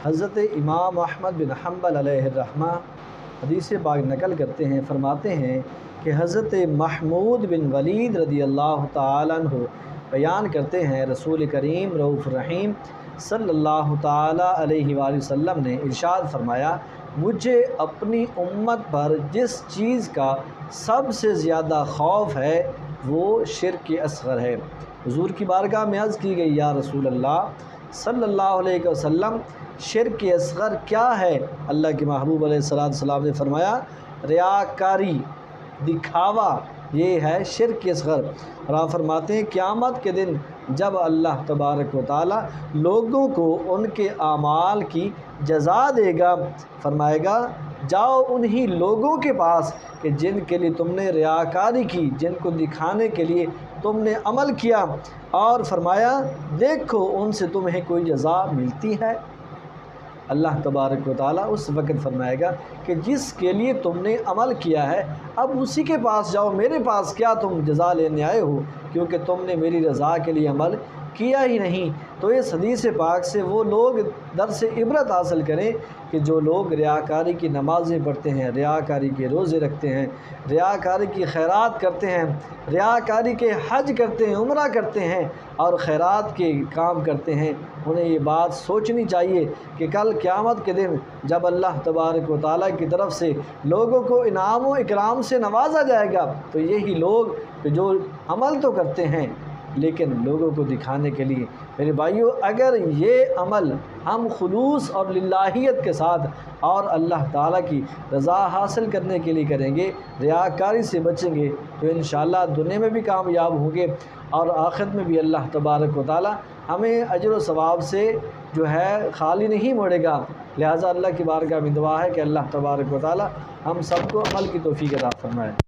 حضرت امام احمد بن حنبل علیہ الرحمہ حدیث پاک نقل کرتے ہیں، فرماتے ہیں کہ حضرت محمود بن ولید رضی اللہ تعالیٰ عنہ بیان کرتے ہیں، رسول کریم رؤوف الرحیم صلی اللہ تعالیٰ علیہ وآلہ وسلم نے ارشاد فرمایا، مجھے اپنی امت پر جس چیز کا سب سے زیادہ خوف ہے وہ شرک اصغر ہے۔ حضور کی بارگاہ میں عرض کی گئی، یا رسول اللہ صلی اللہ علیہ وسلم شرک اصغر کیا ہے؟ اللہ کے محبوب علیہ السلام نے فرمایا، ریاکاری، دکھاوا، یہ ہے شرک اصغر۔ اور آپ فرماتے ہیں قیامت کے دن جب اللہ تبارک و تعالی لوگوں کو ان کے اعمال کی جزا دے گا، فرمائے گا جاؤ انہی لوگوں کے پاس کہ جن کے لیے تم نے ریاکاری کی، جن کو دکھانے کے لیے تم نے عمل کیا، اور فرمایا دیکھو ان سے تمہیں کوئی جزا ملتی ہے۔ اللہ تبارک و تعالیٰ اس وقت فرمائے گا کہ جس کے لیے تم نے عمل کیا ہے اب اسی کے پاس جاؤ، میرے پاس کیا تم جزا لینے آئے ہو، کیونکہ تم نے میری رضا کے لیے عمل کیا ہی نہیں۔ تو اس حدیث پاک سے وہ لوگ درس عبرت حاصل کریں کہ جو لوگ ریاکاری کی نمازیں پڑھتے ہیں، ریاکاری کے روزے رکھتے ہیں، ریاکاری کی خیرات کرتے ہیں، ریاکاری کے حج کرتے ہیں، عمرہ کرتے ہیں اور خیرات کے کام کرتے ہیں، انہیں یہ بات سوچنی چاہیے کہ کل قیامت کے دن جب اللہ تبارک و تعالیٰ کی طرف سے لوگوں کو انعام و اکرام سے نوازا جائے گا تو یہی لوگ جو عمل تو کرتے ہیں لیکن لوگوں کو دکھانے کے لیے۔ میرے بھائیوں، اگر یہ عمل ہم خلوص اور للہیت کے ساتھ اور اللہ تعالیٰ کی رضا حاصل کرنے کے لیے کریں گے، ریاکاری سے بچیں گے، تو انشاءاللہ دنیا میں بھی کامیاب ہوں گے اور آخرت میں بھی اللہ تبارک و تعالیٰ ہمیں اجر و ثواب سے جو ہے خالی نہیں موڑے گا۔ لہٰذا اللہ کی بارگاہ میں دعا ہے کہ اللہ تبارک و تعالیٰ ہم سب کو عمل کی توفیق عطا فرمائے۔